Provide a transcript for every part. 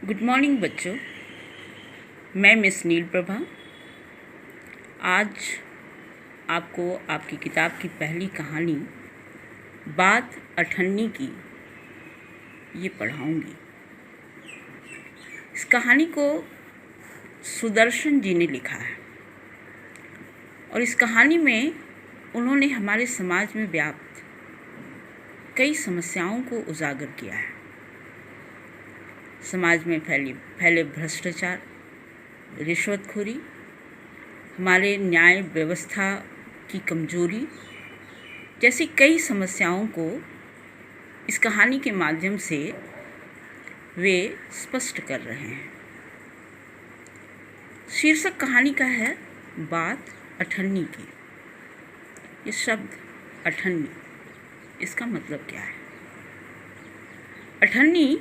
Good morning बच्चों, मैं miss नील प्रभा आज आपको आपकी किताब की पहली कहानी बात अठन्नी की ये पढ़ाऊंगी। इस कहानी को सुदर्शन जी ने लिखा है और इस कहानी में उन्होंने हमारे समाज में व्याप्त कई समस्याओं को उजागर किया है। समाज में फैले भ्रष्टाचार, रिश्वतखोरी, हमारे न्याय व्यवस्था की कमजोरी जैसी कई समस्याओं को इस कहानी के माध्यम से वे स्पष्ट कर रहे हैं। शीर्षक कहानी का है बात अठन्नी की। ये शब्द अठन्नी, इसका मतलब क्या है? अठन्नी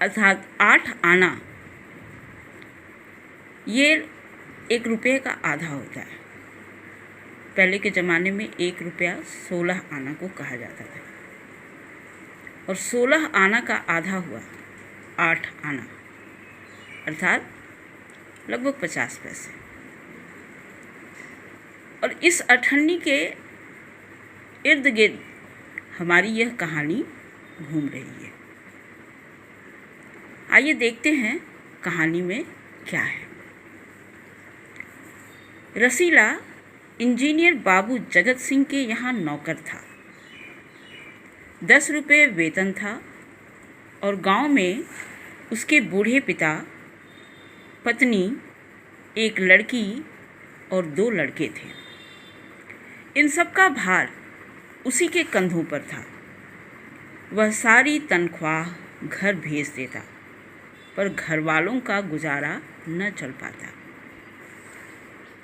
अर्थात 8 आना, ये 1 रुपये का आधा होता है। पहले के ज़माने में 1 रुपया 16 आना को कहा जाता था और 16 आना का आधा हुआ 8 आना, अर्थात लगभग 50 पैसे। और इस अठन्नी के इर्द गिर्द हमारी यह कहानी घूम रही है। आइए देखते हैं कहानी में क्या है। रसीला इंजीनियर बाबू जगत सिंह के यहाँ नौकर था। 10 रुपये वेतन था और गांव में उसके बूढ़े पिता, पत्नी, एक लड़की और 2 लड़के थे। इन सब का भार उसी के कंधों पर था। वह सारी तनख्वाह घर भेज देता, पर घर वालों का गुजारा न चल पाता।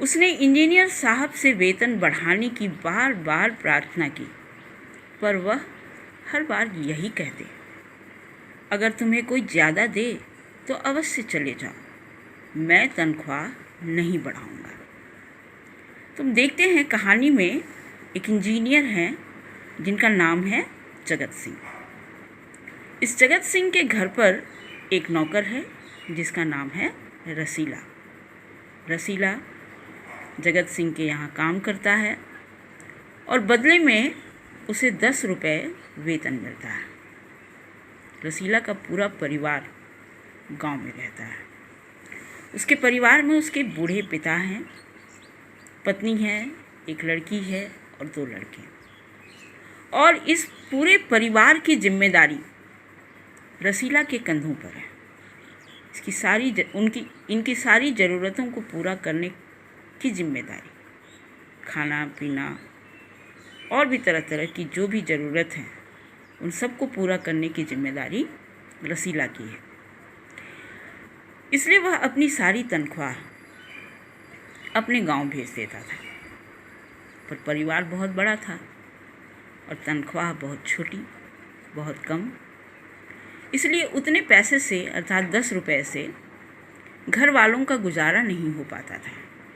उसने इंजीनियर साहब से वेतन बढ़ाने की बार बार प्रार्थना की, पर वह हर बार यही कहते, अगर तुम्हें कोई ज़्यादा दे तो अवश्य चले जाओ, मैं तनख्वाह नहीं बढ़ाऊंगा। तुम देखते हैं कहानी में एक इंजीनियर हैं जिनका नाम है जगत सिंह। इस जगत सिंह के घर पर एक नौकर है जिसका नाम है रसीला। रसीला जगत सिंह के यहाँ काम करता है और बदले में उसे 10 रुपये वेतन मिलता है। रसीला का पूरा परिवार गांव में रहता है। उसके परिवार में उसके बूढ़े पिता हैं, पत्नी है, एक लड़की है और 2 लड़के। और इस पूरे परिवार की जिम्मेदारी रसीला के कंधों पर है। इनकी सारी ज़रूरतों को पूरा करने की जिम्मेदारी, खाना पीना और भी तरह तरह की जो भी ज़रूरत है उन सबको पूरा करने की जिम्मेदारी रसीला की है। इसलिए वह अपनी सारी तनख्वाह अपने गांव भेज देता था। पर परिवार बहुत बड़ा था और तनख्वाह बहुत छोटी, बहुत कम। इसलिए उतने पैसे से अर्थात 10 रुपये से घर वालों का गुजारा नहीं हो पाता था।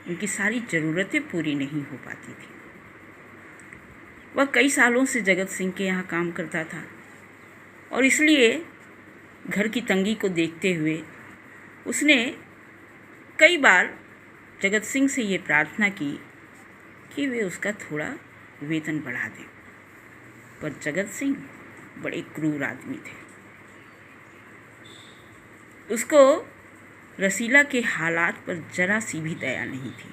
उनकी सारी ज़रूरतें पूरी नहीं हो पाती थी। वह कई सालों से जगत सिंह के यहाँ काम करता था और इसलिए घर की तंगी को देखते हुए उसने कई बार जगत सिंह से ये प्रार्थना की कि वे उसका थोड़ा वेतन बढ़ा दें। पर जगत सिंह बड़े क्रूर आदमी थे। उसको रसीला के हालात पर जरा सी भी दया नहीं थी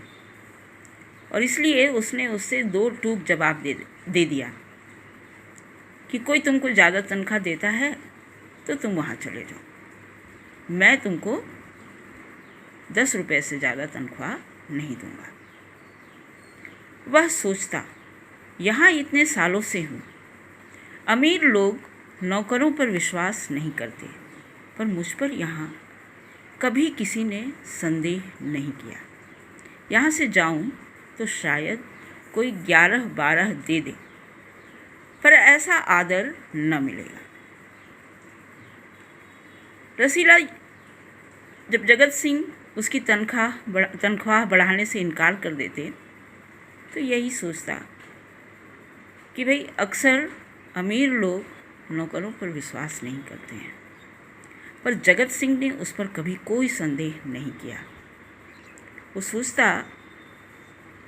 और इसलिए उसने उससे 2 टूक जवाब दे दिया कि कोई तुमको ज़्यादा तनख्वाह देता है तो तुम वहाँ चले जाओ, मैं तुमको 10 रुपये से ज़्यादा तनख्वाह नहीं दूंगा। वह सोचता, यहाँ इतने सालों से हूँ, अमीर लोग नौकरों पर विश्वास नहीं करते, पर मुझ पर यहाँ कभी किसी ने संदेह नहीं किया। यहाँ से जाऊँ तो शायद कोई 11-12 दे दे, पर ऐसा आदर न मिलेगा। रसीला जब जगत सिंह उसकी तनख्वाह बढ़ाने से इनकार कर देते तो यही सोचता कि भाई अक्सर अमीर लोग नौकरों पर विश्वास नहीं करते हैं, पर जगत सिंह ने उस पर कभी कोई संदेह नहीं किया। वो सोचता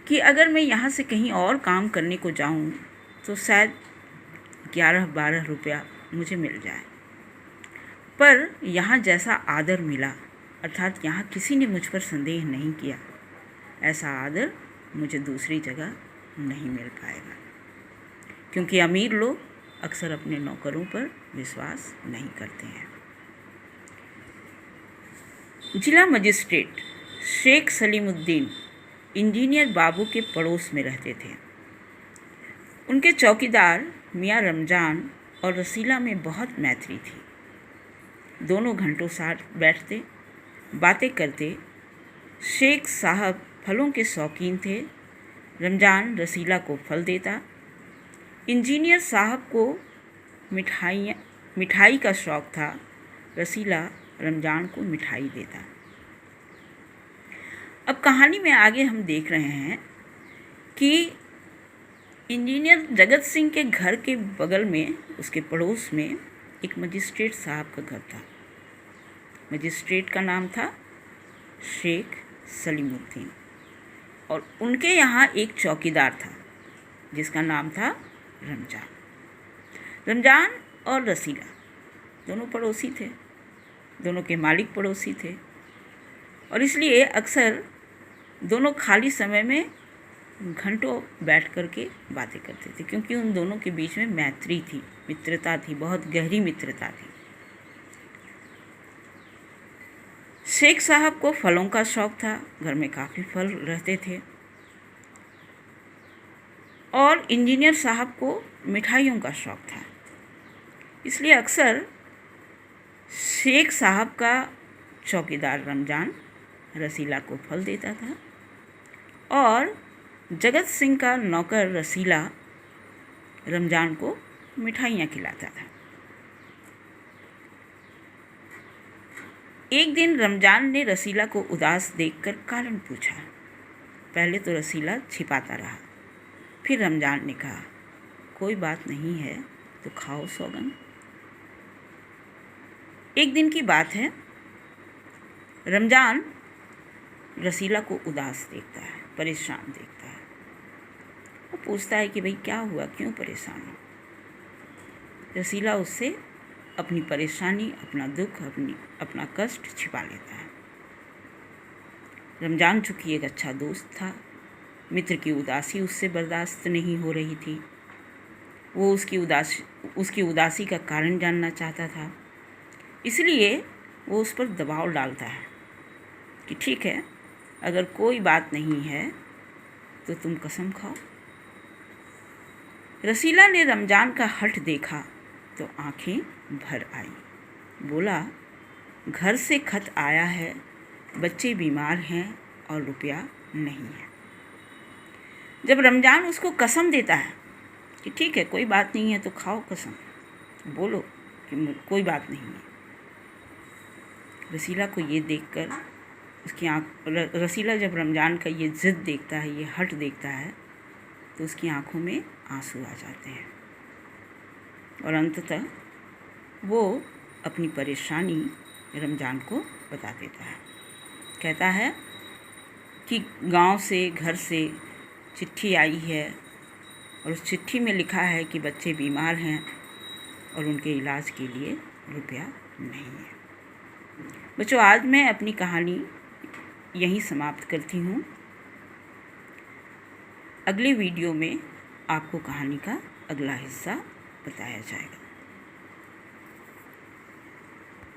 कि अगर मैं यहाँ से कहीं और काम करने को जाऊँ तो शायद 11-12 रुपया मुझे मिल जाए, पर यहाँ जैसा आदर मिला, अर्थात यहाँ किसी ने मुझ पर संदेह नहीं किया, ऐसा आदर मुझे दूसरी जगह नहीं मिल पाएगा, क्योंकि अमीर लोग अक्सर अपने नौकरों पर विश्वास नहीं करते हैं। जिला मजिस्ट्रेट शेख सलीमुद्दीन इंजीनियर बाबू के पड़ोस में रहते थे। उनके चौकीदार मियाँ रमजान और रसीला में बहुत मैत्री थी। दोनों घंटों साथ बैठते, बातें करते। शेख साहब फलों के शौकीन थे। रमजान रसीला को फल देता। इंजीनियर साहब को मिठाई का शौक़ था। रसीला रमजान को मिठाई देता। अब कहानी में आगे हम देख रहे हैं कि इंजीनियर जगत सिंह के घर के बगल में, उसके पड़ोस में एक मजिस्ट्रेट साहब का घर था। मजिस्ट्रेट का नाम था शेख सलीमुद्दीन और उनके यहाँ एक चौकीदार था जिसका नाम था रमजान। रमजान और रसीला दोनों पड़ोसी थे, दोनों के मालिक पड़ोसी थे और इसलिए अक्सर दोनों खाली समय में घंटों बैठ कर के बातें करते थे, क्योंकि उन दोनों के बीच में मैत्री थी, मित्रता थी, बहुत गहरी मित्रता थी। शेख साहब को फलों का शौक़ था, घर में काफ़ी फल रहते थे और इंजीनियर साहब को मिठाइयों का शौक़ था। इसलिए अक्सर शेख साहब का चौकीदार रमजान रसीला को फल देता था और जगत सिंह का नौकर रसीला रमजान को मिठाइयाँ खिलाता था। एक दिन रमजान ने रसीला को उदास देखकर कारण पूछा। पहले तो रसीला छिपाता रहा, फिर रमजान ने कहा, कोई बात नहीं है तो खाओ सौगंध। एक दिन की बात है, रमजान रसीला को उदास देखता है, परेशान देखता है। वो पूछता है कि भाई क्या हुआ, क्यों परेशान हो। रसीला उससे अपनी परेशानी, अपना दुख, अपना कष्ट छिपा लेता है। रमजान चूँकि एक अच्छा दोस्त था, मित्र की उदासी उससे बर्दाश्त नहीं हो रही थी। वो उसकी उदासी का कारण जानना चाहता था, इसलिए वो उस पर दबाव डालता है कि ठीक है, अगर कोई बात नहीं है तो तुम कसम खाओ। रसीला ने रमजान का हठ देखा तो आंखें भर आई। बोला, घर से खत आया है, बच्चे बीमार हैं और रुपया नहीं है। जब रमजान उसको कसम देता है कि ठीक है, कोई बात नहीं है तो खाओ कसम, बोलो कि कोई बात नहीं है, रसीला को ये देखकर रसीला जब रमजान का ये ज़िद देखता है, ये हट देखता है, तो उसकी आंखों में आंसू आ जाते हैं और अंततः वो अपनी परेशानी रमजान को बता देता है। कहता है कि गांव से, घर से चिट्ठी आई है और उस चिट्ठी में लिखा है कि बच्चे बीमार हैं और उनके इलाज के लिए रुपया नहीं है। बच्चों, आज मैं अपनी कहानी यहीं समाप्त करती हूँ। अगले वीडियो में आपको कहानी का अगला हिस्सा बताया जाएगा।